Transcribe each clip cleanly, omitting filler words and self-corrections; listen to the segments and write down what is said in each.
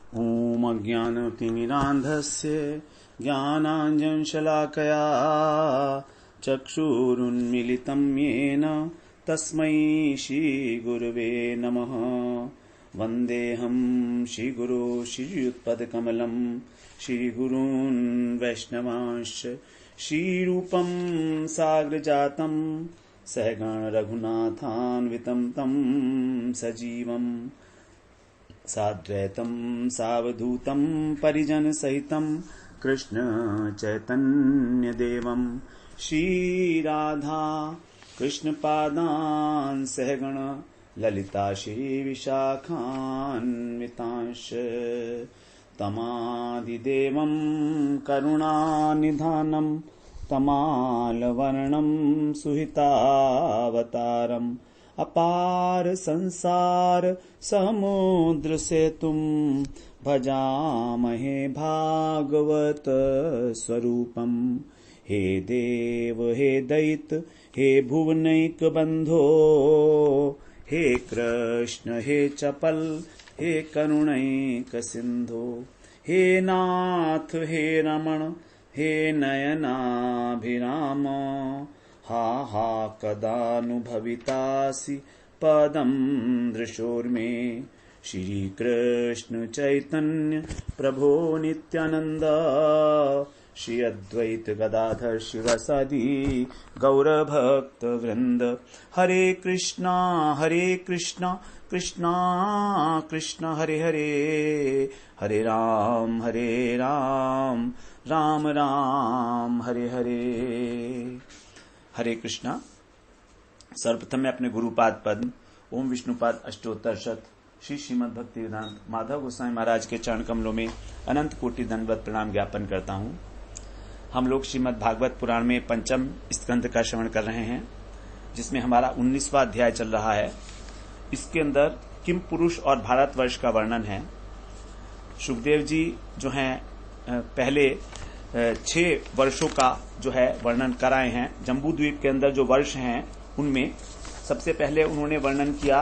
ॐ अज्ञानतिमिरान्धस्य ज्ञानाञ्जनशलाकया चक्षुरुन्मीलितं येन तस्मै श्रीगुरवे नमः। वन्देऽहं श्रीगुरो श्रीयुत्पदकमलं श्रीगुरून् वैष्णवांश्च श्रीरूपं साग्रजातं सहगण रघुनाथान्वितं तं सजीवम् साद्वैतं सावधूतं परिजनसहितं कृष्ण चैतन्यदेवं श्रीराधा कृष्णपादान् सहगण ललिता श्रीविशाखान्वितांश्च तमादिदेवं करुणानिधानं तमालवर्णं सुहितावतारम् अपार संसार समुद्र सेतुं भजामहे भागवत स्वरूपम्। हे देव हे दैत हे भुवनैक बंधो, हे कृष्ण हे चपल हे करुणैक सिंधो, हे नाथ हे रमण हे नयनाभिराम। हा हा कदानुभवितासि पदं दृशोर्मे। श्री कृष्ण चैतन्य प्रभो नित्यानंद श्री अद्वैत गदाधर शिवसदि गौरभक्त वृंद। हरे कृष्णा कृष्णा कृष्णा हरे हरे, हरे राम राम राम हरे हरे। हरे कृष्णा। सर्वप्रथम मैं अपने गुरुपाद पद्म ओम विष्णुपाद अष्टोत्तर शत श्री श्रीमद् भक्ति वेदांत माधव गोस्वामी महाराज के चरण कमलों में अनंत कोटि दंडवत प्रणाम ज्ञापन करता हूँ। हम लोग श्रीमद् भागवत पुराण में पंचम स्कंद का श्रवण कर रहे हैं, जिसमें हमारा 19वां अध्याय चल रहा है। इसके अंदर किम पुरुष और भारतवर्ष का वर्णन है। सुखदेव जी जो हैं पहले 6 वर्षों का जो है वर्णन कराए हैं। जम्बू द्वीप के अंदर जो वर्ष हैं उनमें सबसे पहले उन्होंने वर्णन किया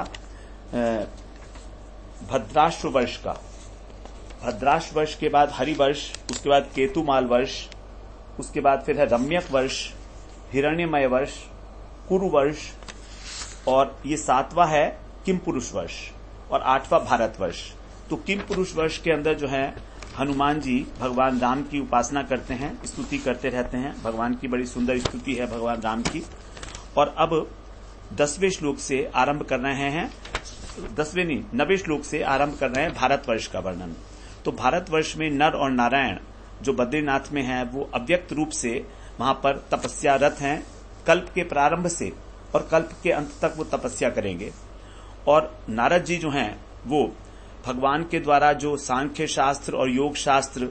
भद्राश्व वर्ष का। भद्राश्व वर्ष के बाद हरिवर्ष, उसके बाद केतुमाल वर्ष, उसके बाद फिर है रम्यक वर्ष, हिरण्यमय वर्ष, कुरु वर्ष, और ये 7वां है किम पुरुष वर्ष और 8वां भारत वर्ष। तो किम पुरुष वर्ष के अंदर जो है हनुमान जी भगवान राम की उपासना करते हैं, स्तुति करते रहते हैं। भगवान की बड़ी सुंदर स्तुति है भगवान राम की। और अब 10वें श्लोक से आरंभ कर रहे हैं, 9वें श्लोक से आरंभ कर रहे हैं भारतवर्ष का वर्णन। तो भारतवर्ष में नर और नारायण जो बद्रीनाथ में हैं वो अव्यक्त रूप से वहां पर तपस्यारत हैं। कल्प के प्रारंभ से और कल्प के अंत तक वो तपस्या करेंगे। और नारद जी जो हैं वो भगवान के द्वारा जो सांख्य शास्त्र और योग शास्त्र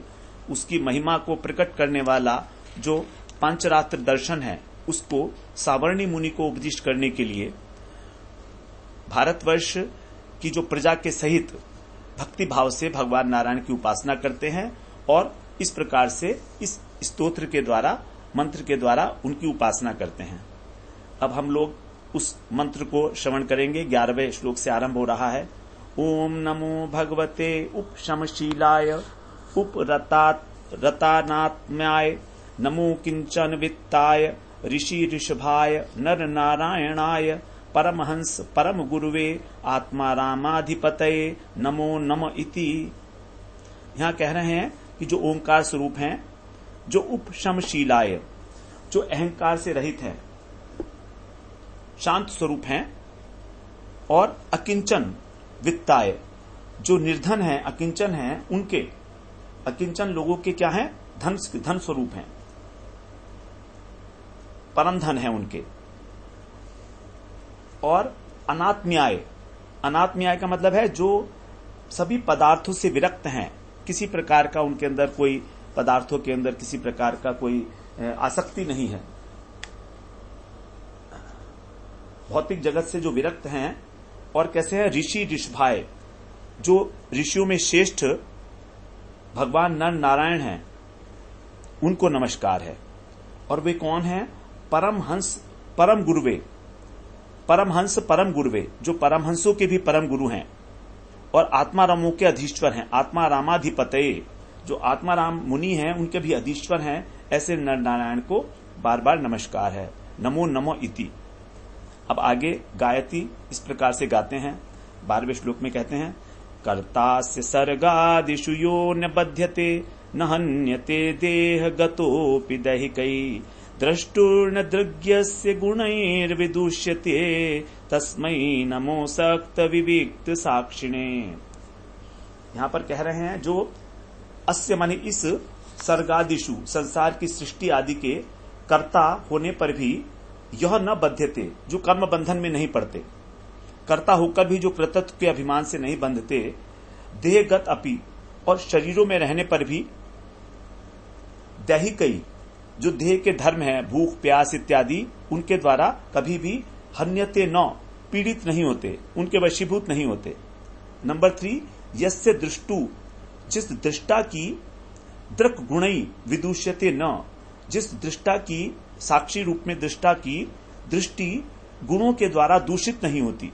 उसकी महिमा को प्रकट करने वाला जो पंचरात्र दर्शन है उसको सावर्णी मुनि को उपदिष्ट करने के लिए भारतवर्ष की जो प्रजा के सहित भक्ति भाव से भगवान नारायण की उपासना करते हैं और इस प्रकार से इस स्तोत्र के द्वारा मंत्र के द्वारा उनकी उपासना करते हैं। अब हम लोग उस मंत्र को श्रवण करेंगे। 11वें श्लोक से आरंभ हो रहा है। ओम नमो भगवते उपशमशीलाय उपरतानात्म्याय नमो किंचन वित्ताय ऋषि ऋषभाय नर नारायणाय परमहंस परम गुरुवे आत्मा रामाधिपतये नमो नम इति। यहाँ कह रहे हैं कि जो ओंकार स्वरूप हैं, जो उपशमशीलाय, जो अहंकार से रहित है, शांत स्वरूप हैं, और अकिंचन वित्ताय, जो निर्धन है, अकिंचन है, उनके अकिंचन लोगों के क्या है, धन स्वरूप हैं, परम धन है उनके। और अनात्म्याय, अनात्म्याय का मतलब है जो सभी पदार्थों से विरक्त हैं, किसी प्रकार का उनके अंदर कोई पदार्थों के अंदर किसी प्रकार का कोई आसक्ति नहीं है, भौतिक जगत से जो विरक्त हैं। और कैसे है, ऋषि ऋषभाय, जो ऋषियों में श्रेष्ठ भगवान नर नारायण हैं उनको नमस्कार है। और वे कौन हैं, परमहंस परम गुरुवे, परमहंस परम गुरुवे, जो परमहंसों के भी परम गुरु हैं। और आत्मारामों के अधीश्वर हैं। आत्मारामाधिपतये, जो आत्माराम मुनि हैं उनके भी अधीश्वर हैं, ऐसे नर नारायण को बार बार नमस्कार है। नमो नमो इति। अब आगे गायत्री इस प्रकार से गाते हैं। 12वें श्लोक में कहते हैं, कर्तास्य सर्गादिषु यो न बध्यते न हन्यते देह गतोऽपि दैहिकै द्रष्टुर्न दृग्यस्य गुणैर्विदुष्यते तस्मै नमो सक्त विविक्त साक्षिणे। यहां पर कह रहे हैं जो अस्य माने इस सर्गादिषु, संसार की सृष्टि आदि के कर्ता होने पर भी यह न बध्यते, जो कर्म बंधन में नहीं पड़ते, कर्ता होकर भी जो कृतत्व के अभिमान से नहीं बंधते, देहगत अपि, और शरीरों में रहने पर भी दैहिकई, जो देह के धर्म है, भूख प्यास इत्यादि, उनके द्वारा कभी भी हन्यते न, पीड़ित नहीं होते, उनके वशीभूत नहीं होते। नंबर 3, यस्य दृष्टु, जिस दृष्टा की दृक् गुणई विदुष्यते न, जिस दृष्टा की साक्षी रूप में दृष्टा की दृष्टि गुणों के द्वारा दूषित नहीं होती,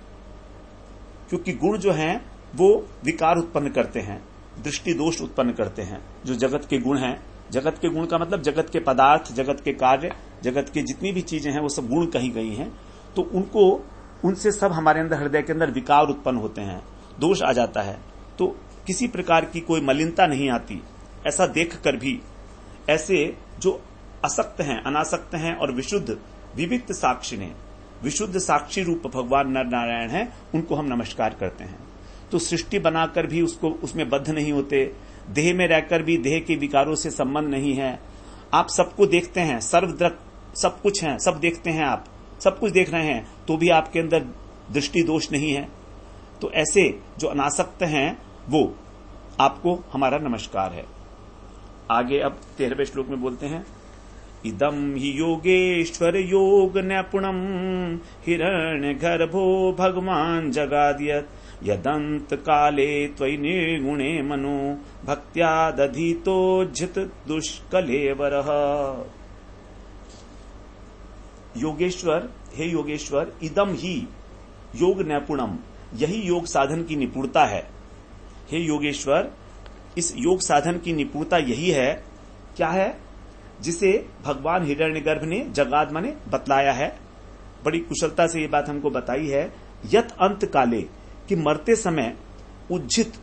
क्योंकि गुण जो हैं वो विकार उत्पन्न करते हैं, दृष्टि दोष उत्पन्न करते हैं। जो जगत के गुण हैं, जगत के गुण का मतलब जगत के पदार्थ, जगत के कार्य, जगत के जितनी भी चीजें हैं वो सब गुण कही गई हैं, तो उनको, उनसे सब हमारे अंदर, हृदय के अंदर विकार उत्पन्न होते हैं, दोष आ जाता है, तो किसी प्रकार की कोई मलिनता नहीं आती। ऐसा देखकर भी ऐसे जो असक्त हैं, अनासक्त हैं और विशुद्ध विविक्त साक्षी ने, विशुद्ध साक्षी रूप भगवान नर नारायण हैं, उनको हम नमस्कार करते हैं। तो सृष्टि बनाकर भी उसको, उसमें बद्ध नहीं होते, देह में रहकर भी देह के विकारों से संबंध नहीं है। आप सबको देखते हैं, सर्वद्रक सब कुछ है, सब देखते हैं, आप सब कुछ देख रहे हैं, तो भी आपके अंदर दृष्टि दोष नहीं है। तो ऐसे जो अनासक्त हैं वो आपको हमारा नमस्कार है। आगे अब 13वें श्लोक में बोलते हैं, इदम हि योगेश्वर योग नैपुणम हिरण्य गर्भो भगवान जगादियत यदंत काले त्वयि निर्गुणे मनो भक्त्या दधितोज्झित दुष्कलेवरः। योगेश्वर, हे योगेश्वर, इदम ही योग नैपुणम, यही योग साधन की निपुणता है। हे योगेश्वर, इस योग साधन की निपुणता यही है, क्या है, जिसे भगवान हिरण्यगर्भ ने जगाद माने बतलाया है, बड़ी कुशलता से ये बात हमको बताई है। यत अंत काले, कि मरते समय उज्झित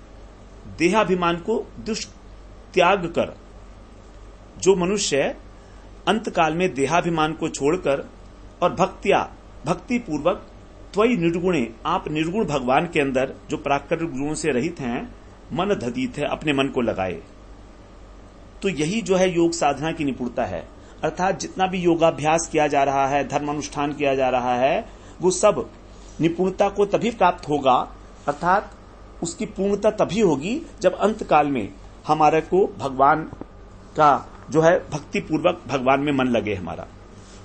देहाभिमान को दुष्त्याग कर, जो मनुष्य अंत काल में देहाभिमान को छोड़कर और भक्तिया, भक्ति पूर्वक त्वयि निर्गुणे, आप निर्गुण भगवान के अंदर जो प्राकृतिक गुणों से रहित हैं, मन दधीत है, अपने मन को लगाए। तो यही जो है योग साधना की निपुणता है। अर्थात जितना भी योगाभ्यास किया जा रहा है, धर्म अनुष्ठान किया जा रहा है, वो सब निपुणता को तभी प्राप्त होगा, अर्थात उसकी पूर्णता तभी होगी जब अंत काल में हमारे को भगवान का जो है भक्ति पूर्वक भगवान में मन लगे हमारा।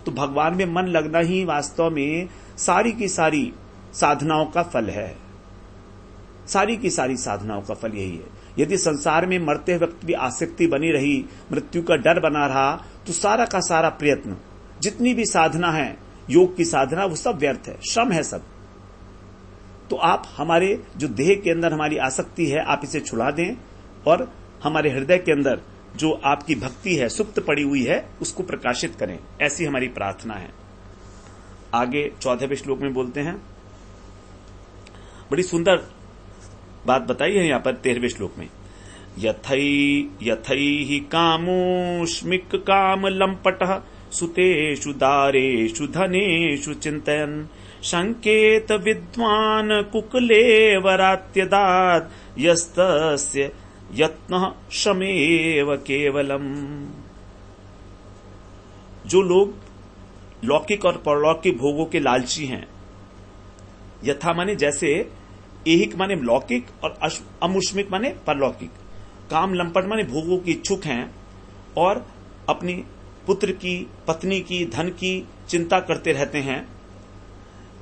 तो भगवान में मन लगना ही वास्तव में सारी की सारी साधनाओं का फल है। सारी की सारी साधनाओं का फल यही है। यदि संसार में मरते वक्त भी आसक्ति बनी रही, मृत्यु का डर बना रहा, तो सारा का सारा प्रयत्न, जितनी भी साधना है, योग की साधना, वो सब व्यर्थ है, श्रम है सब। तो आप हमारे जो देह के अंदर हमारी आसक्ति है, आप इसे छुड़ा दें और हमारे हृदय के अंदर जो आपकी भक्ति है, सुप्त पड़ी हुई है, उसको प्रकाशित करें, ऐसी हमारी प्रार्थना है। आगे 14वें श्लोक में बोलते हैं, बड़ी सुंदर बात बताई है यहां पर 13वें श्लोक में, यथै कामोष्मिक काम लंपटः सुतेषु दारेषु धनेषु चिन्तयन् संकेत विद्वान कुकुलेवरात्यदात् यस्तस्य यत्नः श्रमेव केवलम। जो लोग लौकिक और परलौकिक भोगों के लालची हैं, यथा माने जैसे, ऐहिक माने लौकिक और अमुष्मिक माने परलौकिक, काम लंपट माने भोगों की इच्छुक हैं और अपनी पुत्र की, पत्नी की, धन की चिंता करते रहते हैं,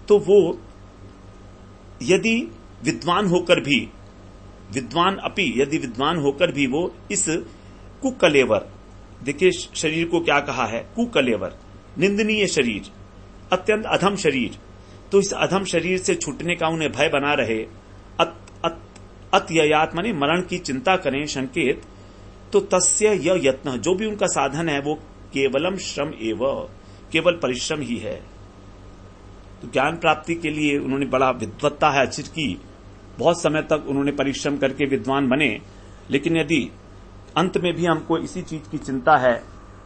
तो वो यदि विद्वान होकर भी, विद्वान अपि, यदि विद्वान होकर भी वो इस कुकलेवर, देखिए शरीर को क्या कहा है, कुकलेवर, निंदनीय शरीर, अत्यंत अधम शरीर, तो इस अधम शरीर से छूटने का उन्हें भय बना रहे, अत्ययात माने मरण की चिंता करें, संकेत, तो तस्य यह यत्न, जो भी उनका साधन है वो केवलम श्रम एव, केवल परिश्रम ही है। तो ज्ञान प्राप्ति के लिए उन्होंने बड़ा विद्वत्ता है अर्जित की, बहुत समय तक उन्होंने परिश्रम करके विद्वान बने, लेकिन यदि अंत में भी हमको इसी चीज की चिंता है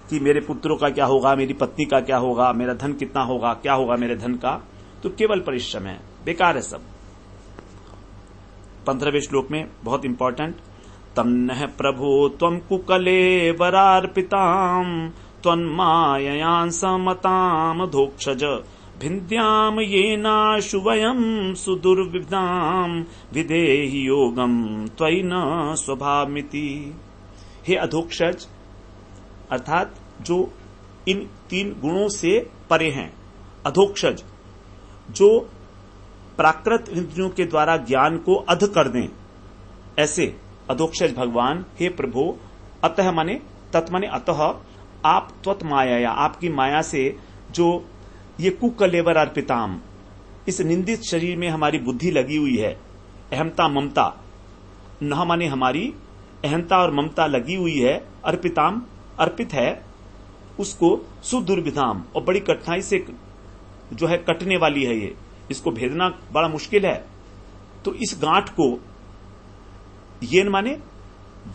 कि मेरे पुत्रों का क्या होगा, मेरी पत्नी का क्या होगा, मेरा धन कितना होगा, क्या होगा मेरे धन का, तो केवल परिश्रम है, बेकार है सब। 15वें श्लोक में बहुत इंपॉर्टेंट, तन्नः प्रभो त्वं कुकले वरार्पिताम त्वन्माययां समताम धोक्षज भिन्द्याम येनाशु वयं सुदुर्विदाम विधेहि योगम त्वयि न स्वभावमिति। हे अधोक्षज, अर्थात जो इन 3 गुणों से परे हैं, अधोक्षज जो प्राकृत इंद्रियों के द्वारा ज्ञान को अध कर दें, ऐसे अधोक्षज भगवान, हे प्रभु, अतः माने तत्माने अतः, आप त्वत माया, आपकी माया से जो ये कुकलेवर अर्पिताम, इस निंदित शरीर में हमारी बुद्धि लगी हुई है, अहमता ममता, न माने हमारी अहंता और ममता लगी हुई है, अर्पिताम अर्पित है, उसको सुदुर्विधाम, और बड़ी कठिनाई से जो है कटने वाली है, ये इसको भेदना बड़ा मुश्किल है। तो इस गांठ को, ये माने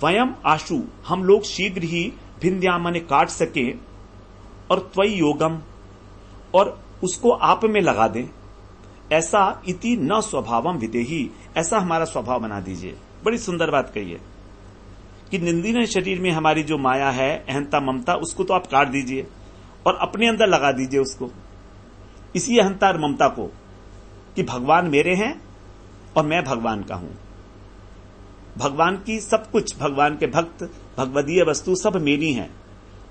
वयम आशु, हम लोग शीघ्र ही भिन्द्याम माने काट सके, और त्वयि योगम, और उसको आप में लगा दें, ऐसा इति न स्वभावम विदेही, ऐसा हमारा स्वभाव बना दीजिए। बड़ी सुंदर बात कही है कि निंदनीय शरीर में हमारी जो माया है, अहंता ममता, उसको तो आप काट दीजिए और अपने अंदर लगा दीजिए उसको, इसी अहंता और ममता को, कि भगवान मेरे हैं और मैं भगवान का हूं, भगवान की सब कुछ, भगवान के भक्त, भगवदीय वस्तु सब मेरी हैं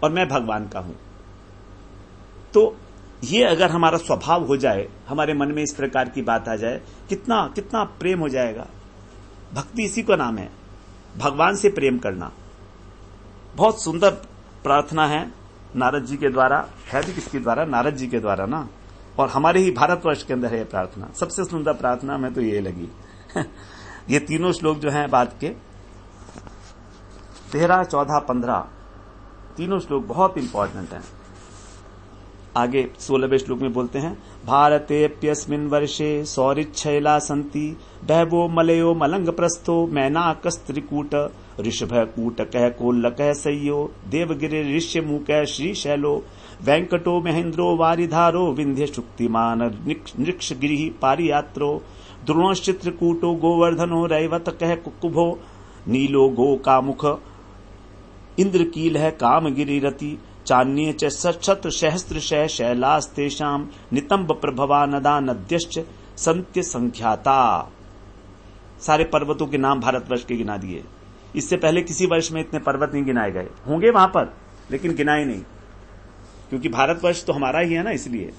और मैं भगवान का हूं। तो ये अगर हमारा स्वभाव हो जाए, हमारे मन में इस प्रकार की बात आ जाए, कितना कितना प्रेम हो जाएगा। भक्ति इसी का नाम है, भगवान से प्रेम करना। बहुत सुंदर प्रार्थना है नारद जी के द्वारा, है भी किसके द्वारा, नारद जी के द्वारा ना, और हमारे ही भारतवर्ष के अंदर है प्रार्थना, सबसे सुंदर प्रार्थना में तो ये लगी। ये तीनों श्लोक जो हैं बाद के 13, 14, 15 तीनों श्लोक बहुत इंपॉर्टेंट हैं। आगे 16वें श्लोक में बोलते हैं, भारतेप्यस्मिन् वर्षे सौरिच्छैला सन्ति बहवो मलयो मलंग प्रस्थो मैनाकस्त्रिकूट ऋषभकूटकः कोल्लकः सय्यो देवगिरि ऋष्यमूकः श्रीशैलो वेंकटो महेन्द्रो वारिधारो विंध्य शुक्तिमान नृक्षगिरिः पारियात्रो द्रोणश्चित्रकूटो गोवर्धनो रैवतकः कुकुभो नीलो गोकामुख इंद्रकीलः कामगिरिरति चान्ये च शत्र सहस्त्रशः शैलास्तेषां नितंब प्रभवा नदा नद्यश्च संत्य संख्याता। सारे पर्वतों के नाम भारतवर्ष के गिना दिए। इससे पहले किसी वर्ष में इतने पर्वत नहीं गिनाए गए, होंगे वहां पर लेकिन गिनाए नहीं, क्योंकि भारतवर्ष तो हमारा ही है ना। इसलिए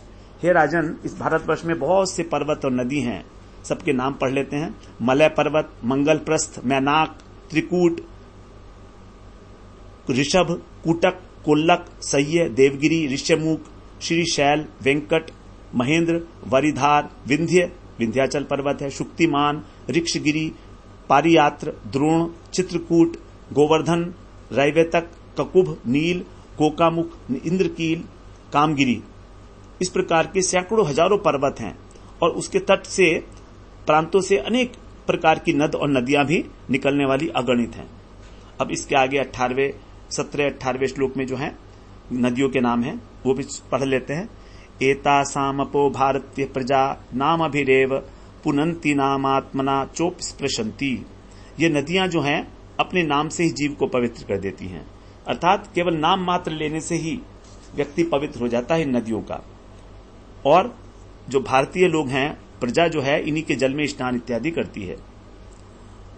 हे राजन, इस भारतवर्ष में बहुत से पर्वत और नदी हैं, सबके नाम पढ़ लेते हैं। मलय पर्वत, मंगल प्रस्थ, मैनाक, त्रिकूट, ऋषभ, कूटक, कोल्लक, सह्य, देवगिरी, ऋष्यमूक, श्रीशैल, वेंकट, महेंद्र, वरिधार, विंध्य, विंध्याचल पर्वत है, शुक्तिमान, ऋक्षगिरी, पारियात्र, द्रोण, चित्रकूट, गोवर्धन, रैवेतक, ककुभ, नील, कोकामुख, इंद्रकील, कामगिरी, इस प्रकार के सैकड़ों हजारों पर्वत हैं और उसके तट से प्रांतों से अनेक प्रकार की नद और नदियां भी निकलने वाली अगणित हैं। अब इसके आगे 17-18वें श्लोक में जो है नदियों के नाम हैं वो भी पढ़ लेते हैं। एतासामपो भारतीय प्रजा नाम अभिरेव पुनंती नामात्मना चोप स्पृशंती। ये नदियां जो हैं अपने नाम से ही जीव को पवित्र कर देती हैं, अर्थात केवल नाम मात्र लेने से ही व्यक्ति पवित्र हो जाता है इन नदियों का। और जो भारतीय लोग हैं, प्रजा जो है, इन्हीं के जल में स्नान इत्यादि करती है।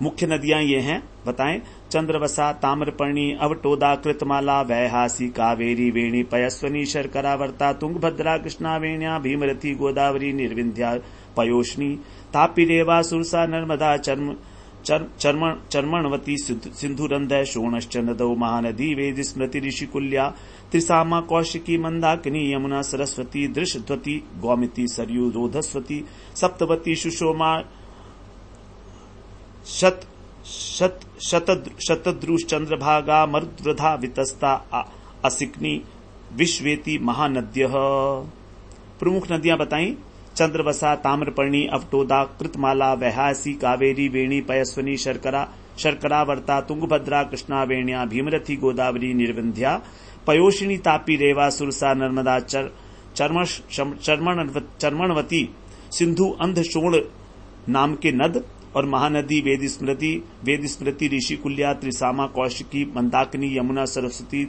मुख्य नदियां ये हैं, बताएं, चंद्रवसा, ताम्रपर्णी, अवटोदा, कृतमाला, वैहासी, कावेरी, वेणी, पयस्वनी, शर्करावर्ता, तुंगभद्रा, कृष्णा, वेण्या, भीमरथी, गोदावरी, निर्विंध्या, पयोष्णी, तापी, रेवा, सुरसा, नर्मदा, चर्मणवती, सिंधुरंधय, शोणश्च नदौ, महानदी, वेद, स्मृति, ऋषिकुल्या, त्रिसामा, कौशिकी, मंदाकिनी, यमुना, सरस्वती, दृशद्वती, गौमती, सरयू, रोधस्वती, सप्तवती, सुषोमा, शतद्रुश्चंद्रभागा मरुद्वृधा वितस्ता असिक्नी विश्वेति महानद्य। प्रमुख नदियां बताई चंद्रवसा, ताम्रपर्णी, अवटोदा, कृतमाला, वैहासी, कावेरी, वेणी, पयस्वनी, शर्करावर्ता, तुंगभद्रा, कृष्णा, वेण्या, भीमरथी, गोदावरी, निर्विंध्या, पयोषिणी, तापी, रेवा, सुरसा, नर्मदा, चर्मणवती, सिंधु, अंधशोण नाम के नद और महानदी वेद स्मृति, ऋषिकुल्या, त्रिसामा, कौशिकी, मंदाकिनी, यमुना, सरस्वती,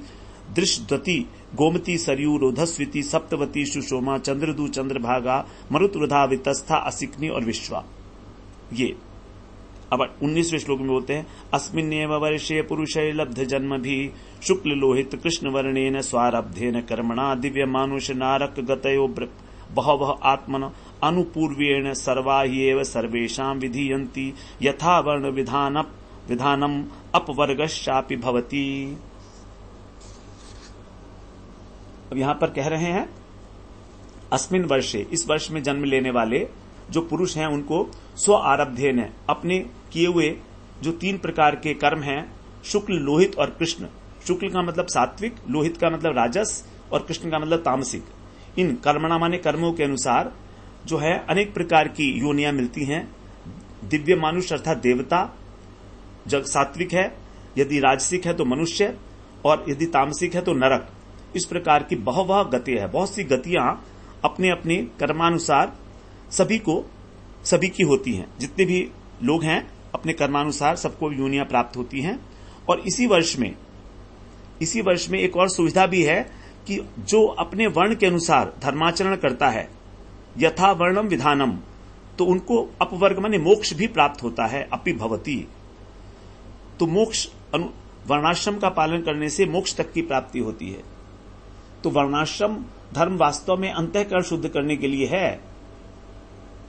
दृशद्वती, गोमती, सरयू, रोधस्विती, सप्तवती, सुषोमा, चंद्रदू, चंद्रभागा, मरुद्वृधा, वितस्था, असिक्नी और विश्वा। ये अब 19वें श्लोक में बोलते हैं अस्मिन्नेव वर्षे पुरुषै लब्ध जन्म भी शुक्ल लोहित कृष्ण वर्णेन स्वारब्धेन कर्मणा दिव्य मानुष नारक गतयो बहवः आत्मन अनुपूर्वेण सर्वा ह्येव सर्वेषां विधीयन्ति यथा वर्ण विधानम अपवर्गश्चापि भवति। अब यहां पर कह रहे हैं अस्मिन वर्षे, इस वर्ष में जन्म लेने वाले जो पुरुष हैं उनको स्व आरब्धेन, अपने किए हुए जो 3 प्रकार के कर्म हैं, शुक्ल, लोहित और कृष्ण। शुक्ल का मतलब सात्विक, लोहित का मतलब राजस और कृष्ण का मतलब तामसिक। इन कर्मणा माने कर्मों के अनुसार जो है अनेक प्रकार की योनियां मिलती हैं। दिव्य मानुष अर्थात देवता जब सात्विक है, यदि राजसिक है तो मनुष्य और यदि तामसिक है तो नरक। इस प्रकार की बहुवह गति है, बहुत सी गतियां अपने अपने कर्मानुसार सभी की होती हैं। जितने भी लोग हैं अपने कर्मानुसार सबको योनियां प्राप्त होती हैं। और इसी वर्ष में एक और सुविधा भी है कि जो अपने वर्ण के अनुसार धर्माचरण करता है, यथा वर्णम विधानम, तो उनको अपवर्ग माने मोक्ष भी प्राप्त होता है। अपि भवति, तो मोक्ष वर्णाश्रम का पालन करने से मोक्ष तक की प्राप्ति होती है। तो वर्णाश्रम धर्म वास्तव में अंतःकरण शुद्ध करने के लिए है।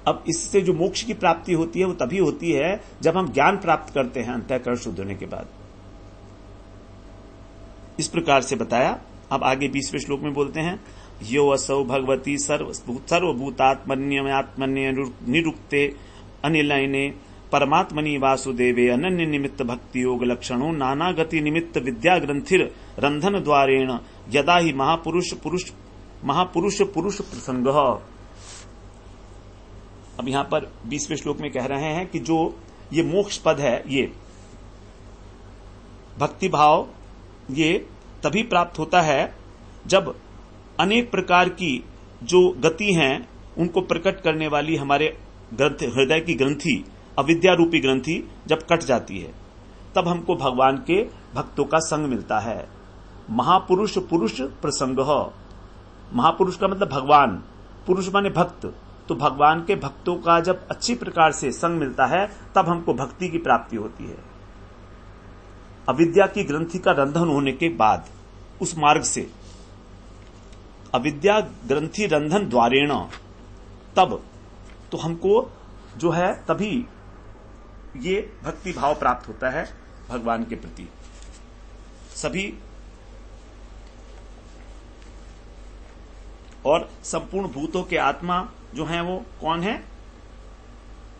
अब इससे जो मोक्ष की प्राप्ति होती है वो तभी होती है जब हम ज्ञान प्राप्त करते हैं अंतःकरण शुद्ध होने के बाद। इस प्रकार से बताया। अब आगे 20वें श्लोक में बोलते हैं यो असौ भगवती सर्वभूतात्मन्यात्मन्य निरुक्ते अनिलयने परमात्मनि वासुदेवे अनन्य निमित्त भक्ति योग लक्षणों नाना गति निमित्त विद्या ग्रंथिर रंधन द्वारेण यदा ही महापुरुष प्रसंग। अब यहां पर 20वें श्लोक में कह रहे हैं कि जो ये मोक्ष पद है, ये भक्ति भाव ये तभी प्राप्त होता है जब अनेक प्रकार की जो गति हैं उनको प्रकट करने वाली हमारे हृदय की ग्रंथि, अविद्या रूपी ग्रंथि जब कट जाती है, तब हमको भगवान के भक्तों का संग मिलता है। महापुरुष प्रसंग। महापुरुष का मतलब भगवान, पुरुष माने भक्त। तो भगवान के भक्तों का जब अच्छी प्रकार से संग मिलता है तब हमको भक्ति की प्राप्ति होती है। अविद्या की ग्रंथि का रंधन होने के बाद उस मार्ग से अविद्या ग्रंथि रंधन द्वारेण, तब तो हमको जो है तभी ये भक्ति भाव प्राप्त होता है भगवान के प्रति। सभी और संपूर्ण भूतों के आत्मा जो है वो कौन है?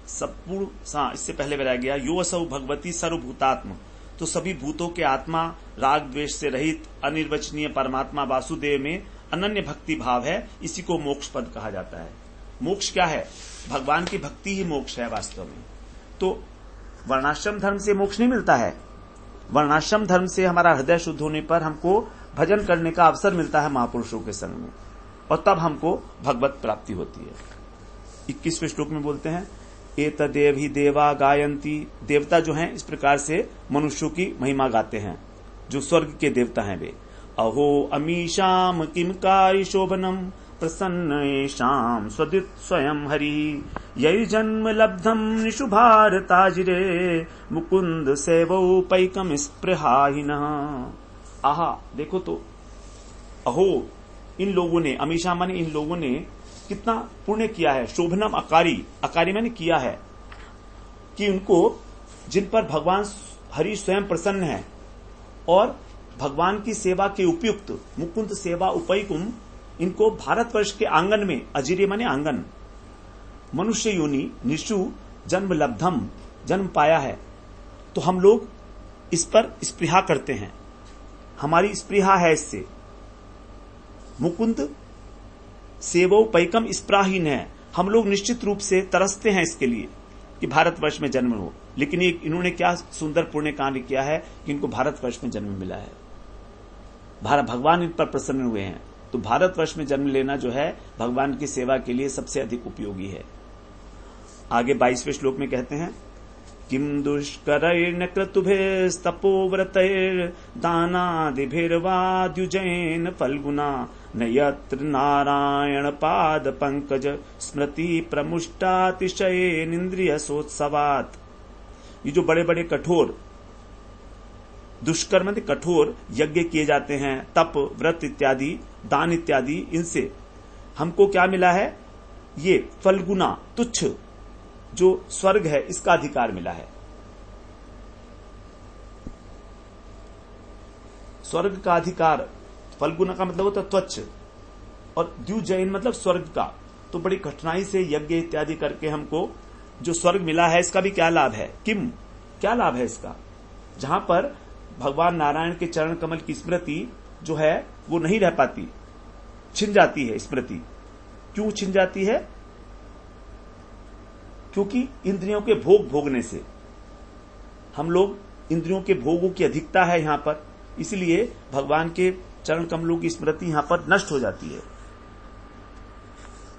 संपूर्ण, इससे पहले बताया गया यो असौ भगवती सर्वभूतात्म, तो सभी भूतों के आत्मा राग द्वेष से रहित अनिर्वचनीय परमात्मा वासुदेव में अनन्य भक्ति भाव है। इसी को मोक्ष पद कहा जाता है। मोक्ष क्या है? भगवान की भक्ति ही मोक्ष है वास्तव में। तो वर्णाश्रम धर्म से मोक्ष नहीं मिलता है। वर्णाश्रम धर्म से हमारा हृदय शुद्ध होने पर हमको भजन करने का अवसर मिलता है महापुरुषों के संग में, और तब हमको भगवत प्राप्ति होती है। 21वें श्लोक में बोलते हैं एतदेव ही देवा गायंती, देवता जो हैं इस प्रकार से मनुष्यों की महिमा गाते हैं, जो स्वर्ग के देवता हैं वे। अहो अमीशाम किमकारी शोभनम प्रसन्नेषाम स्वदित स्वयं हरि यही जन्म लब्धम निशु भारताजिरे मुकुंद सेवौ पैकम स्पृहाहिनः। आहा, देखो तो, अहो इन लोगों ने, अमीशा माने इन लोगों ने कितना पुण्य किया है। शोभनम अकारी, अकारी मैंने किया है कि उनको, जिन पर भगवान हरि स्वयं प्रसन्न है और भगवान की सेवा के उपयुक्त मुकुंद सेवा उपैकुम, इनको भारतवर्ष के आंगन में, अजिरे माने आंगन, मनुष्य योनि निशु जन्म लब्धम, जन्म पाया है। तो हम लोग इस पर स्पृहा करते हैं, हमारी स्पृहा है इससे। मुकुंद सेवो पैकम स्प्राहीन है, हम लोग निश्चित रूप से तरसते हैं इसके लिए कि भारतवर्ष में जन्म हो। लेकिन ये इन्होंने क्या सुंदर पुण्य कार्य किया है कि इनको भारतवर्ष में जन्म मिला है, भगवान इन पर प्रसन्न हुए हैं। तो भारतवर्ष में जन्म लेना जो है भगवान की सेवा के लिए सबसे अधिक उपयोगी है। आगे 22वें श्लोक में कहते हैं, किम दुष्करैर्न क्रतुभिस्तपोव्रतैर्दानादिभिर्वाद्युजैन फल्गुना न यत्र नारायण पाद पंकज स्मृति प्रमुष्टातिशयेनिन्द्रिय सोत्सवात्। ये जो बड़े बड़े कठोर दुष्कर्म कठोर यज्ञ किए जाते हैं, तप व्रत इत्यादि दान इत्यादि, इनसे हमको क्या मिला है? ये फल्गुना तुच्छ जो स्वर्ग है इसका अधिकार मिला है। स्वर्ग का अधिकार, फल्गुना का मतलब होता है त्वच, और द्युजयन मतलब स्वर्ग का। तो बड़ी कठिनाई से यज्ञ इत्यादि करके हमको जो स्वर्ग मिला है इसका भी क्या लाभ है? किम, क्या लाभ है इसका? जहां पर भगवान नारायण के चरण कमल की स्मृति जो है वो नहीं रह पाती, छिन जाती है स्मृति। क्यों छिन जाती है? क्योंकि इंद्रियों के भोग भोगने से, हम लोग इंद्रियों के भोगों की अधिकता है यहां पर, इसलिए भगवान के चरण कमलों की स्मृति यहां पर नष्ट हो जाती है।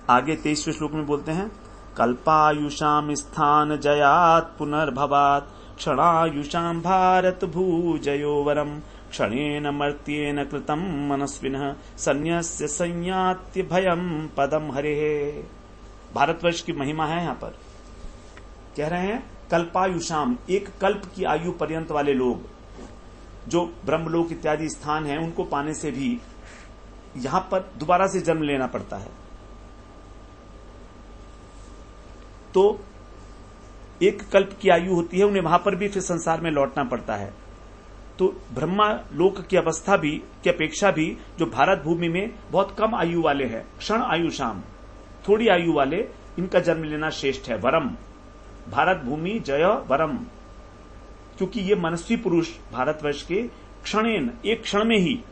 आगे 23वें श्लोक में बोलते हैं, कल्पायुषाम स्थान जयात पुनर्भवात क्षणायुषाम भारत भूजयो वरम क्षणेन मर्त्येन कृतम मनस्विनः संन्यस्य संयात्य भयम पदम हरेः। भारतवर्ष की महिमा है। यहां पर कह रहे हैं कल्पायुषाम, एक कल्प की आयु पर्यंत वाले लोग जो ब्रह्मलोक इत्यादि स्थान है उनको पाने से भी यहां पर दोबारा से जन्म लेना पड़ता है। तो एक कल्प की आयु होती है, उन्हें वहां पर भी फिर संसार में लौटना पड़ता है। तो ब्रह्मा लोक की अवस्था भी की अपेक्षा भी जो भारत भूमि में बहुत कम आयु वाले हैं, क्षण आयुषाम, थोड़ी आयु वाले, इनका जन्म लेना श्रेष्ठ है। वरम, भारत भूमि जय वरम, क्योंकि ये मनस्वी पुरुष भारतवर्ष के क्षणेन, एक क्षण में ही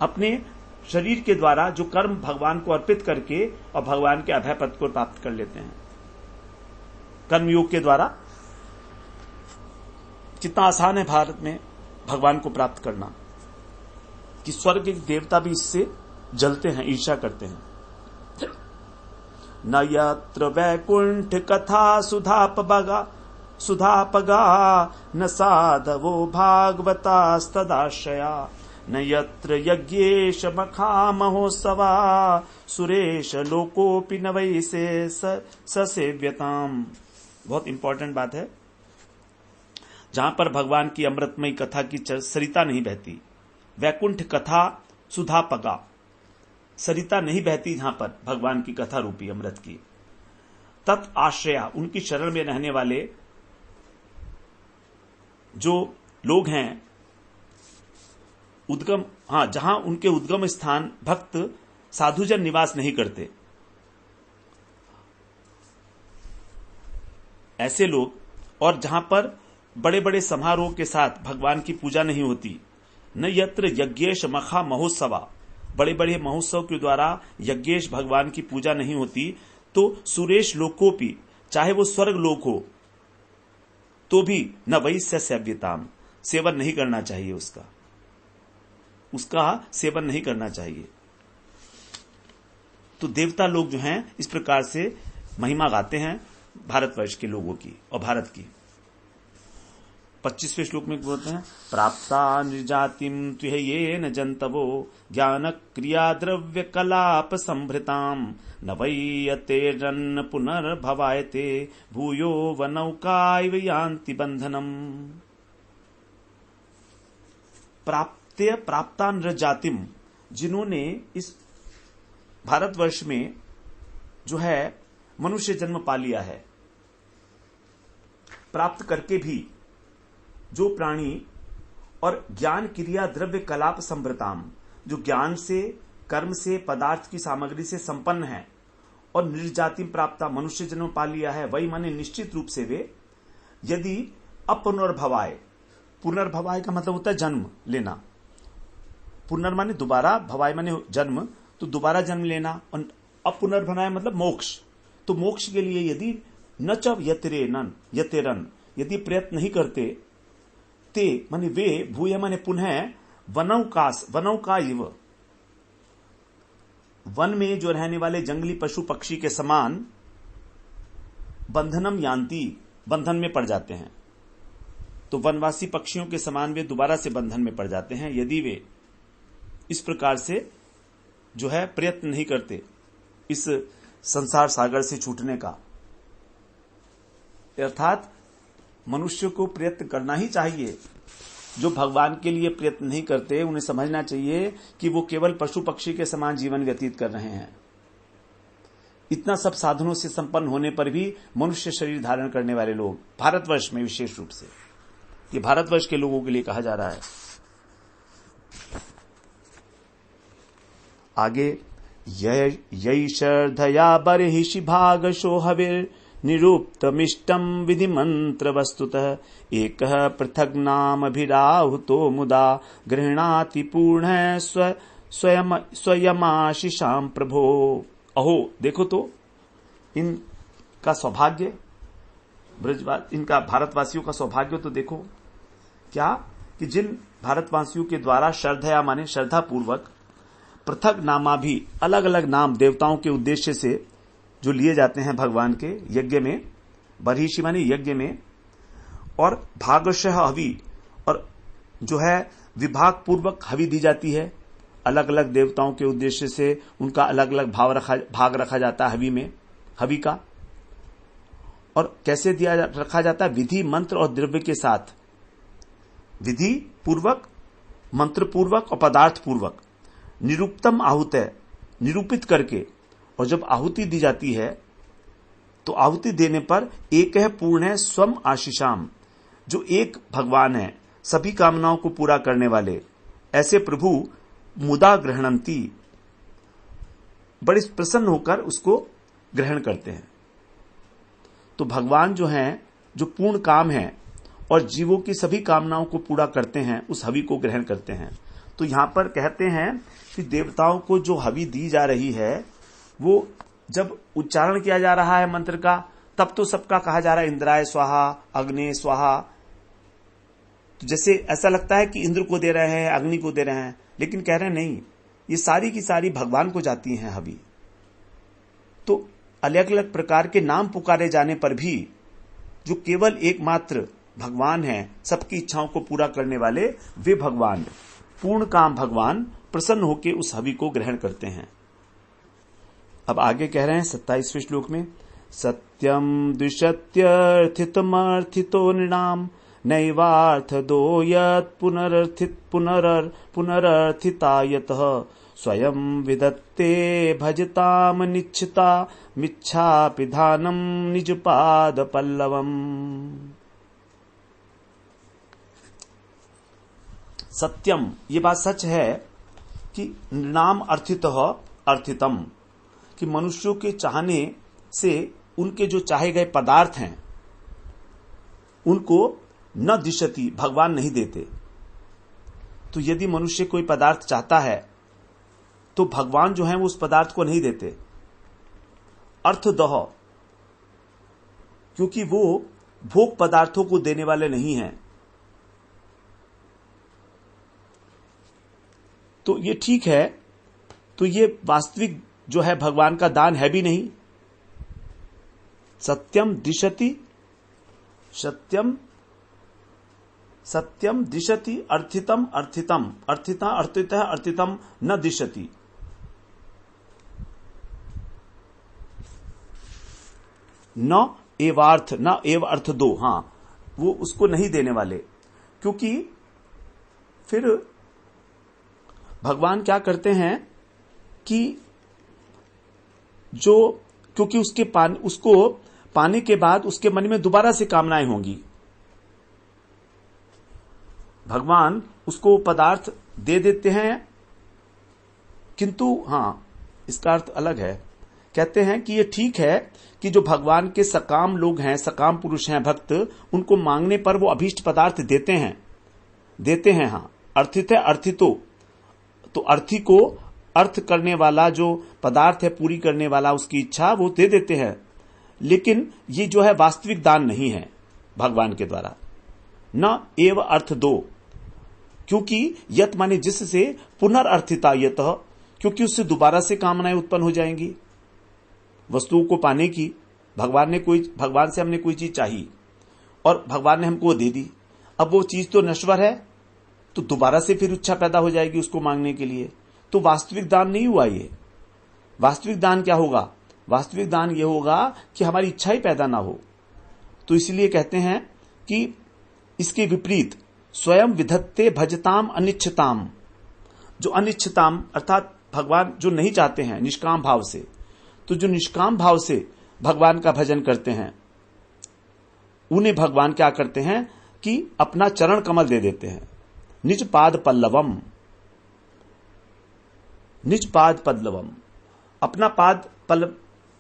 अपने शरीर के द्वारा जो कर्म भगवान को अर्पित करके और भगवान के अभय पद को प्राप्त कर लेते हैं। कर्मयोग के द्वारा कितना आसान है भारत में भगवान को प्राप्त करना कि स्वर्ग के देवता भी इससे जलते हैं, ईर्ष्या करते हैं। न यत्र वैकुंठ कथा सुधापगा न साधवो भागवतास्तदाश्रया न यत्र यज्ञेश मखा महोत्सवा सुरेश लोकोपि न वैसे ससेव्यताम। बहुत इंपॉर्टेंट बात है। जहां पर भगवान की अमृतमयी कथा की सरिता नहीं बहती, वैकुंठ कथा सुधापगा, सरिता नहीं बहती जहां पर भगवान की कथा रूपी अमृत की, तत् आश्रया, उनकी शरण में रहने वाले जो लोग हैं, उद्गम, जहां उनके उद्गम स्थान भक्त साधुजन निवास नहीं करते, ऐसे लोग, और जहां पर बड़े बड़े समारोह के साथ भगवान की पूजा नहीं होती, न यत्र यज्ञेश मखा महोत्सवा, बड़े बड़े महोत्सव के द्वारा यज्ञेश भगवान की पूजा नहीं होती, तो सुरेश लोकोपि, चाहे वो स्वर्ग लोक हो तो भी न वैश्य सेव्यताम, सेवन नहीं करना चाहिए, उसका सेवन नहीं करना चाहिए। तो देवता लोग जो हैं इस प्रकार से महिमा गाते हैं भारतवर्ष के लोगों की और भारत की। 25वें श्लोक में बोलते हैं, प्राप्ता निर्जातिम त्विहेयेन जंतवो ज्ञान क्रिया द्रव्य कलाप संभृताम न वैयतेरन्न पुनर्भवायते भूयो वनौकाइव यान्ति बंधनम। प्राप्ता निर्जातिम, जिन्होंने इस भारतवर्ष में जो है मनुष्य जन्म पा लिया है, प्राप्त करके भी जो प्राणी, और ज्ञान क्रिया द्रव्य कलाप संभ्रताम, जो ज्ञान से, कर्म से, पदार्थ की सामग्री से संपन्न है, और निर्जाति प्राप्ता, मनुष्य जन्म पा लिया है, वही माने निश्चित रूप से वे, यदि अपुनर्भवाय। पुनर्भवाय का मतलब होता है जन्म लेना। पुनर् माने दोबारा, भवाय माने जन्म, तो दोबारा जन्म लेना। और अपुनर्भवाय मतलब मोक्ष। तो मोक्ष के लिए यदि न च यतेरन, यदि प्रयत्न नहीं करते, ते माने वे, भूय माने पुनः, वनौका इव, वन में जो रहने वाले जंगली पशु पक्षी के समान बंधनम यान्ति, बंधन में पड़ जाते हैं। तो वनवासी पक्षियों के समान वे दोबारा से बंधन में पड़ जाते हैं यदि वे इस प्रकार से जो है प्रयत्न नहीं करते इस संसार सागर से छूटने का। अर्थात मनुष्य को प्रयत्न करना ही चाहिए। जो भगवान के लिए प्रयत्न नहीं करते उन्हें समझना चाहिए कि वो केवल पशु पक्षी के समान जीवन व्यतीत कर रहे हैं। इतना सब साधनों से संपन्न होने पर भी मनुष्य शरीर धारण करने वाले लोग, भारतवर्ष में विशेष रूप से, ये भारतवर्ष के लोगों के लिए कहा जा रहा है। आगे, यई श्रद्धया बर्हिषि भागशो हविर निरूप्तमिष्टम विधि मंत्र वस्तुतः एकः पृथग् नामभिराहुतो मुदा गृह्णाति पूर्ण स्वयमाशिषाम प्रभो। अहो, देखो तो इनका सौभाग्य, इनका भारतवासियों का सौभाग्य तो देखो क्या, कि जिन भारतवासियों के द्वारा श्रद्धया माने श्रद्धा पूर्वक, पृथक नामा भी अलग अलग नाम देवताओं के उद्देश्य से जो लिए जाते हैं भगवान के यज्ञ में, बर्हिषि माने यज्ञ में, और भागशः हवि, और जो है विभाग पूर्वक हवि दी जाती है। अलग अलग देवताओं के उद्देश्य से उनका अलग अलग भाग रखा जाता है हवि में, हवि का। और कैसे रखा जाता है? विधि मंत्र और द्रव्य के साथ, विधि पूर्वक, मंत्र पूर्वक और पदार्थ पूर्वक, निरूप्तम आहुत है, निरूपित करके। और जब आहुति दी जाती है तो आहुति देने पर एक है पूर्ण है स्वम आशीषाम, जो एक भगवान है सभी कामनाओं को पूरा करने वाले, ऐसे प्रभु मुदा ग्रहणंती, बड़े प्रसन्न होकर उसको ग्रहण करते हैं। तो भगवान जो हैं, जो पूर्ण काम है और जीवों की सभी कामनाओं को पूरा करते हैं, उस हवि को ग्रहण करते हैं। तो यहां पर कहते हैं कि देवताओं को जो हवि दी जा रही है, वो जब उच्चारण किया जा रहा है मंत्र का, तब तो सबका कहा जा रहा है इंद्राय स्वाहा, अग्नि स्वाहा। तो जैसे ऐसा लगता है कि इंद्र को दे रहे हैं, अग्नि को दे रहे हैं, लेकिन कह रहे हैं नहीं, ये सारी की सारी भगवान को जाती हैं हवि। तो अलग अलग प्रकार के नाम पुकारे जाने पर भी जो केवल एकमात्र भगवान है, सबकी इच्छाओं को पूरा करने वाले, वे भगवान, पूर्ण काम भगवान प्रसन्न होकर उस हवि को ग्रहण करते हैं। अब आगे कह रहे हैं 27वें श्लोक में, सत्यम द्विषत्यर्थितमर्थितो नृणाम नैवार्थ दो यत् पुनरर्थिता यतः स्वयं विदत्ते भजताम निच्छिता मिच्छापि धानम निजपाद पल्लवम। सत्यम, ये बात सच है कि नृणाम अर्थितः अर्थितम, कि मनुष्यों के चाहने से उनके जो चाहे गए पदार्थ हैं उनको न दिशति, भगवान नहीं देते। तो यदि मनुष्य कोई पदार्थ चाहता है तो भगवान जो है वो उस पदार्थ को नहीं देते। अर्थदह, क्योंकि वो भोग पदार्थों को देने वाले नहीं हैं। तो ये ठीक है, तो ये वास्तविक जो है भगवान का दान है भी नहीं। सत्यम दिशति, सत्यम दिशति, अर्थितम अर्थितम, अर्थिता अर्थितः अर्थितम न दिशति। न एवार्थ, न एव अर्थ दो, हां, वो उसको नहीं देने वाले। क्योंकि फिर भगवान क्या करते हैं कि क्योंकि उसको पाने के बाद उसके मन में दोबारा से कामनाएं होंगी। भगवान उसको पदार्थ दे देते हैं, किंतु हां, इसका अर्थ अलग है कहते हैं कि ये ठीक है कि जो भगवान के सकाम लोग हैं, सकाम पुरुष हैं, भक्त, उनको मांगने पर वो अभीष्ट पदार्थ देते हैं। हाँ, अर्थित है अर्थितो, तो अर्थी को अर्थ करने वाला जो पदार्थ है, पूरी करने वाला, उसकी इच्छा वो दे देते हैं। लेकिन ये जो है वास्तविक दान नहीं है भगवान के द्वारा। न एव अर्थ दो, क्योंकि यत माने जिससे पुनर्र्थिता यत, क्योंकि उससे दोबारा से कामनाएं उत्पन्न हो जाएंगी वस्तुओं को पाने की। भगवान से हमने कोई चीज चाहिए और भगवान ने हमको वो दे दी, अब वो चीज तो नश्वर है, तो दोबारा से फिर इच्छा पैदा हो जाएगी उसको मांगने के लिए। तो वास्तविक दान नहीं हुआ ये। वास्तविक दान क्या होगा? वास्तविक दान ये होगा कि हमारी इच्छा ही पैदा ना हो। तो इसलिए कहते हैं कि इसके विपरीत स्वयं विधत्ते भजताम अनिच्छताम, जो अनिच्छताम अर्थात भगवान जो नहीं चाहते हैं निष्काम भाव से, तो जो निष्काम भाव से भगवान का भजन करते हैं उन्हें भगवान क्या करते हैं कि अपना चरण कमल दे देते हैं। निज पाद पल्लवम, निज पाद पल्लवम, अपना पाद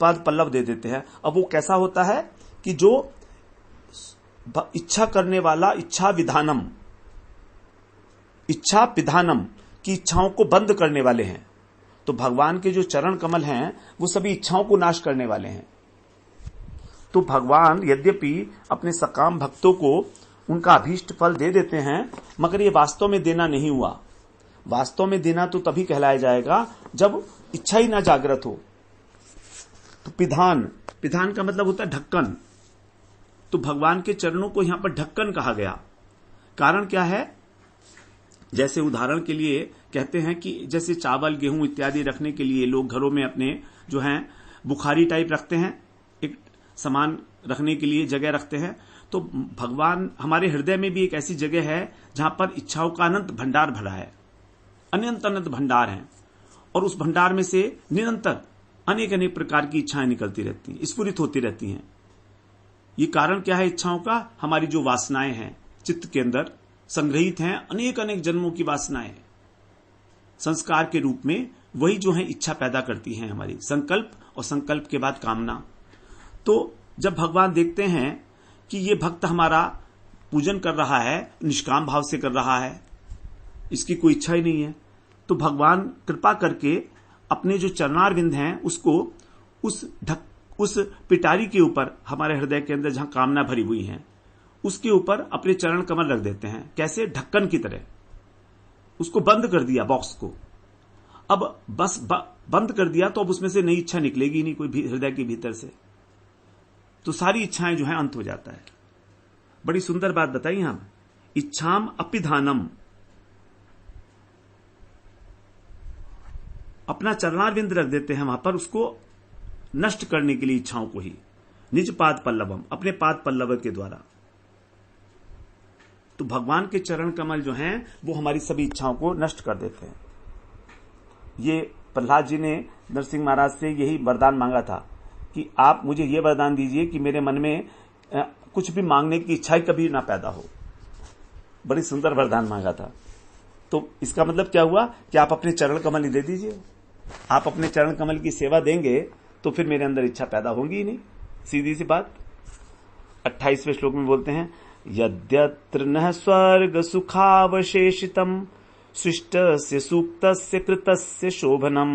पल्लव दे देते हैं। अब वो कैसा होता है कि जो इच्छा करने वाला इच्छा विधानम की इच्छाओं को बंद करने वाले हैं। तो भगवान के जो चरण कमल हैं वो सभी इच्छाओं को नाश करने वाले हैं। तो भगवान यद्यपि अपने सकाम भक्तों को उनका अभीष्ट फल दे देते हैं, मगर ये वास्तव में देना नहीं हुआ। वास्तव में देना तो तभी कहलाया जाएगा जब इच्छा ही ना जागृत हो। तो पिधान का मतलब होता है ढक्कन। तो भगवान के चरणों को यहां पर ढक्कन कहा गया। कारण क्या है? जैसे उदाहरण के लिए कहते हैं कि जैसे चावल गेहूं इत्यादि रखने के लिए लोग घरों में अपने जो है बुखारी टाइप रखते हैं, एक सामान रखने के लिए जगह रखते हैं। तो भगवान हमारे हृदय में भी एक ऐसी जगह है जहां पर इच्छाओं का अनंत भंडार भरा है, अनंत भंडार है, और उस भंडार में से निरंतर अनेक अनेक प्रकार की इच्छाएं निकलती रहती हैं, स्फुरित होती रहती हैं। ये कारण क्या है इच्छाओं का? हमारी जो वासनाएं हैं चित्त के अंदर संग्रहित हैं, अनेक अनेक जन्मों की वासनाएं संस्कार के रूप में, वही जो है इच्छा पैदा करती हैं हमारी, संकल्प, और संकल्प के बाद कामना। तो जब भगवान देखते हैं कि ये भक्त हमारा पूजन कर रहा है, निष्काम भाव से कर रहा है, इसकी कोई इच्छा ही नहीं है, तो भगवान कृपा करके अपने जो चरणारविंद हैं उसको उस पिटारी के ऊपर, हमारे हृदय के अंदर जहां कामना भरी हुई है, उसके ऊपर अपने चरण कमल रख देते हैं। कैसे? ढक्कन की तरह उसको बंद कर दिया, बॉक्स को। अब बस बंद कर दिया तो अब उसमें से नई इच्छा निकलेगी नहीं कोई हृदय के भीतर से, तो सारी इच्छाएं जो है अंत हो जाता है। बड़ी सुंदर बात बताई हम, इच्छाम अपिधानम, अपना चरणारविंद रख देते हैं वहां पर, उसको नष्ट करने के लिए इच्छाओं को ही। निज पाद पल्लवम, अपने पाद पल्लव के द्वारा। तो भगवान के चरण कमल जो हैं वो हमारी सभी इच्छाओं को नष्ट कर देते हैं। ये प्रहलाद जी ने नरसिंह महाराज से यही वरदान मांगा था कि आप मुझे ये वरदान दीजिए कि मेरे मन में कुछ भी मांगने की इच्छा ही कभी ना पैदा हो। बड़ी सुंदर वरदान मांगा था। तो इसका मतलब क्या हुआ कि आप अपने चरण कमल ही दे दीजिए। आप अपने चरण कमल की सेवा देंगे तो फिर मेरे अंदर इच्छा पैदा होगी ही नहीं, सीधी सी बात। 28वें श्लोक में बोलते हैं, यद्यत्र न स्वर्ग सुखावशेषितम सृष्टस्य सूक्तस्य कृतस्य शोभनम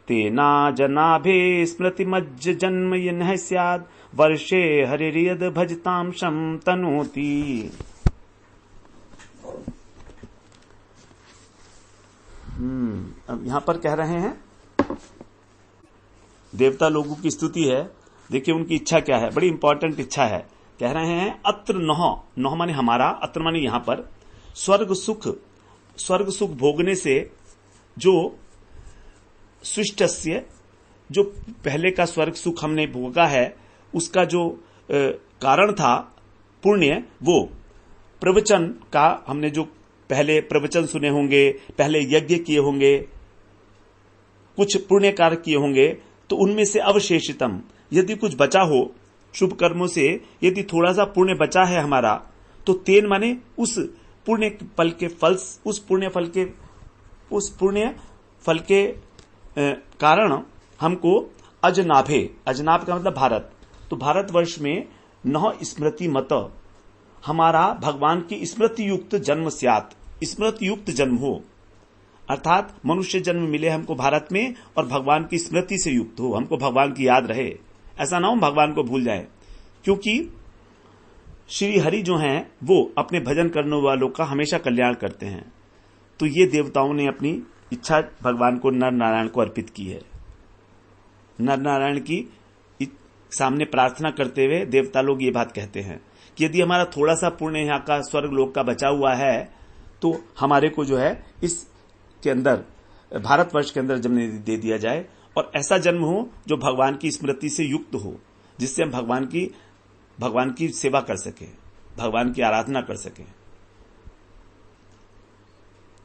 तेना जनाभे स्मृतिमज्ज जन्म यह स्याद वर्षे हरिर्यद भजताम शम तनोति। अब यहां पर कह रहे हैं, देवता लोगों की स्तुति है। देखिए उनकी इच्छा क्या है, बड़ी इंपॉर्टेंट इच्छा है। कह रहे हैं अत्र नह माने हमारा, अत्र माने यहां पर, स्वर्ग सुख भोगने से जो सुष्टस्य, जो पहले का स्वर्ग सुख हमने भोगा है उसका जो कारण था पुण्य, वो प्रवचन का, हमने जो पहले प्रवचन सुने होंगे, पहले यज्ञ किए होंगे, कुछ पुण्य कार्य किए होंगे, तो उनमें से अवशेषितम, यदि कुछ बचा हो शुभ कर्मों से, यदि थोड़ा सा पुण्य बचा है हमारा, तो तेन माने उस पुण्य फल के कारण हमको अजनाभे, अजनाभ का मतलब भारत, तो भारतवर्ष में न स्मृति मत, हमारा भगवान की स्मृति युक्त जन्म स्यात्, स्मृति युक्त जन्म हो, अर्थात मनुष्य जन्म मिले हमको भारत में और भगवान की स्मृति से युक्त हो, हमको भगवान की याद रहे, ऐसा ना हो भगवान को भूल जाए। क्योंकि श्री हरि जो हैं वो अपने भजन करने वालों का हमेशा कल्याण करते हैं। तो ये देवताओं ने अपनी इच्छा भगवान को नर नारायण को अर्पित की है। नर नारायण की सामने प्रार्थना करते हुए देवता लोग ये बात कहते हैं कि यदि हमारा थोड़ा सा पुण्य यहाँ का स्वर्ग लोक का बचा हुआ है तो हमारे को जो है इस के अंदर भारतवर्ष के अंदर जन्म दे दिया जाए, और ऐसा जन्म हो जो भगवान की स्मृति से युक्त हो, जिससे हम भगवान की सेवा कर सके, भगवान की आराधना कर सके।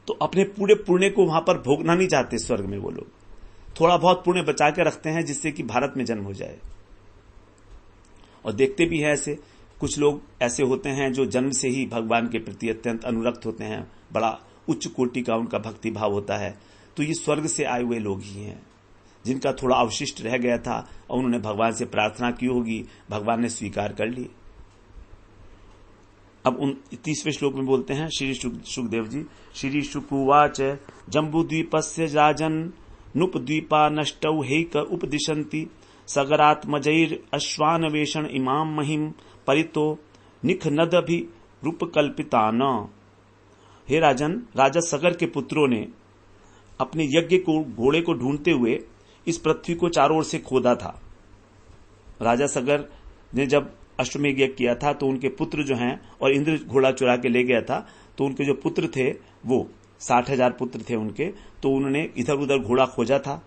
तो अपने पूरे पुण्य को वहां पर भोगना नहीं चाहते स्वर्ग में वो लोग, थोड़ा बहुत पुण्य बचा के रखते हैं जिससे कि भारत में जन्म हो जाए। और देखते भी हैं ऐसे कुछ लोग ऐसे होते हैं जो जन्म से ही भगवान के प्रति अत्यंत अनुरक्त होते हैं, बड़ा उच्च कोटि का उनका भक्ति भाव होता है। तो ये स्वर्ग से आए हुए लोग ही हैं जिनका थोड़ा अवशिष्ट रह गया था और उन्होंने भगवान से प्रार्थना की होगी, भगवान ने स्वीकार कर ली। अब 30वें श्लोक में बोलते हैं श्री सुखदेव जी, श्री शुकुवाच जम्बूद्वीपस्य राजन् नुपद्वीपा नष्टौ हेक उपदिशन्ति सगरात्मजैर अश्वानवेषण इमाम महिम परितो निखनदभि रूपकल्पितान। हे राजन, राजा सगर के पुत्रों ने अपने यज्ञ को घोड़े को ढूंढते हुए इस पृथ्वी को चारों ओर से खोदा था। राजा सगर ने जब अश्वमेध यज्ञ किया था तो उनके पुत्र जो हैं, और इंद्र घोड़ा चुरा के ले गया था, तो उनके जो पुत्र थे वो 60,000 पुत्र थे उनके, तो उन्होंने इधर उधर घोड़ा खोजा था,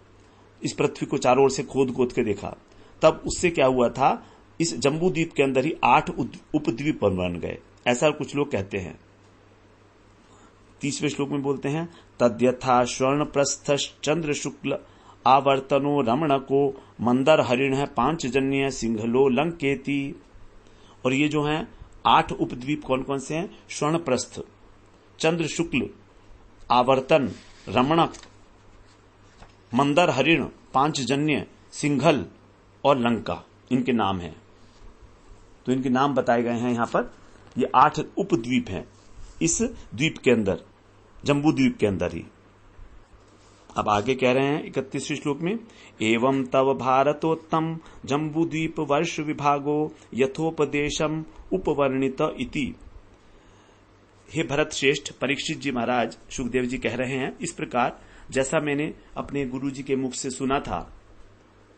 इस पृथ्वी को चारों ओर से खोद खोद के देखा। तब उससे क्या हुआ था, इस जम्बू द्वीप के अंदर ही 8 उपद्वीप बन गए, ऐसा कुछ लोग कहते हैं। 30वें श्लोक में बोलते हैं तद्यथा स्वर्ण प्रस्थ चंद्र शुक्ल आवर्तनो रमणको मंदर हरिण है पांचजन्य सिंहलो लंकेती। और ये जो हैं 8 उपद्वीप कौन कौन से हैं, स्वर्ण प्रस्थ, चंद्र शुक्ल, आवर्तन, रमणक, मंदर हरिण, पांचजन्य, सिंघल और लंका, इनके नाम हैं। तो इनके नाम बताए गए हैं यहां पर। ये 8 उपद्वीप हैं इस द्वीप के अंदर, जम्बू द्वीप के अंदर ही। अब आगे कह रहे हैं 31वें श्लोक में, एवं तव भारतोत्तम जम्बू द्वीप वर्ष विभागो यथोपदेशम उपवर्णित इति। हे भरत श्रेष्ठ, परीक्षित जी महाराज सुखदेव जी कह रहे हैं, इस प्रकार जैसा मैंने अपने गुरु जी के मुख से सुना था,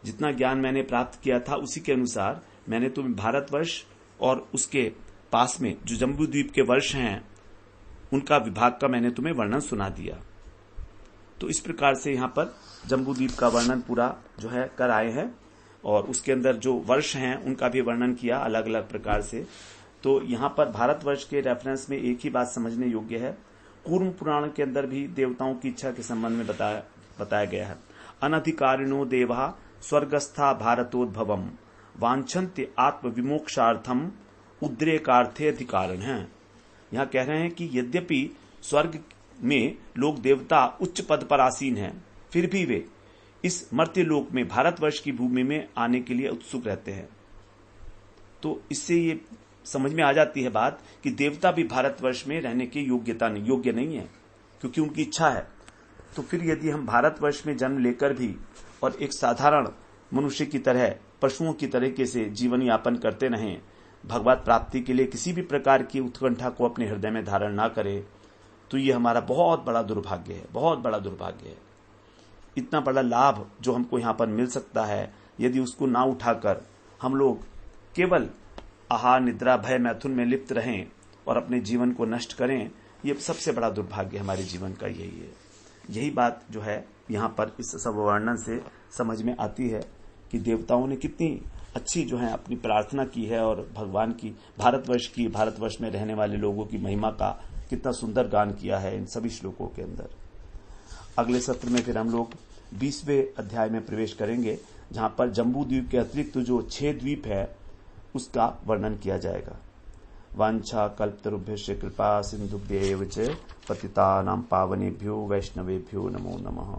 जितना ज्ञान मैंने प्राप्त किया था, उसी के अनुसार मैंने तुम्हें भारतवर्ष और उसके पास में जो जम्बू द्वीप के वर्ष हैं उनका विभाग का मैंने तुम्हें वर्णन सुना दिया। तो इस प्रकार से यहाँ पर जम्बू द्वीप का वर्णन पूरा जो है कर आए हैं, और उसके अंदर जो वर्ष हैं उनका भी वर्णन किया अलग अलग प्रकार से। तो यहाँ पर भारतवर्ष के रेफरेंस में एक ही बात समझने योग्य है, कूर्म पुराण के अंदर भी देवताओं की इच्छा के संबंध में बताया गया है। अनधिकारिणो देवा स्वर्गस्था भारतोद्भवम वांछन्ते आत्म विमोक्षार्थम उद्रेकार्थे अधिकारण है। यहाँ कह रहे हैं कि यद्यपि स्वर्ग में लोग देवता उच्च पद पर आसीन हैं, फिर भी वे इस मर्त्य लोक में भारतवर्ष की भूमि में आने के लिए उत्सुक रहते हैं। तो इससे ये समझ में आ जाती है बात कि देवता भी भारतवर्ष में रहने की योग्य नहीं है, क्योंकि उनकी इच्छा है। तो फिर यदि हम भारतवर्ष में जन्म लेकर भी और एक साधारण मनुष्य की तरह, पशुओं की तरीके से जीवन यापन करते रहें, भगवत प्राप्ति के लिए किसी भी प्रकार की उत्कंठा को अपने हृदय में धारण ना करें, तो ये हमारा बहुत बड़ा दुर्भाग्य है, बहुत बड़ा दुर्भाग्य है। इतना बड़ा लाभ जो हमको यहाँ पर मिल सकता है, यदि उसको ना उठाकर हम लोग केवल आहार निद्रा भय मैथुन में लिप्त रहें और अपने जीवन को नष्ट करें, ये सबसे बड़ा दुर्भाग्य हमारे जीवन का यही है। यही बात जो है यहाँ पर इस सब वर्णन से समझ में आती है कि देवताओं ने कितनी अच्छी जो है अपनी प्रार्थना की है, और भगवान की भारतवर्ष में रहने वाले लोगों की महिमा का कितना सुंदर गान किया है इन सभी श्लोकों के अंदर। अगले सत्र में फिर हम लोग 20वें अध्याय में प्रवेश करेंगे, जहां पर जम्बू द्वीप के अतिरिक्त जो 6 द्वीप है उसका वर्णन किया जाएगा। वांछा कल्पतरुभ्यश्च कृपा सिंधुभ्येव च पतितानां पावनेभ्यो वैष्णवेभ्यो नमो नमः।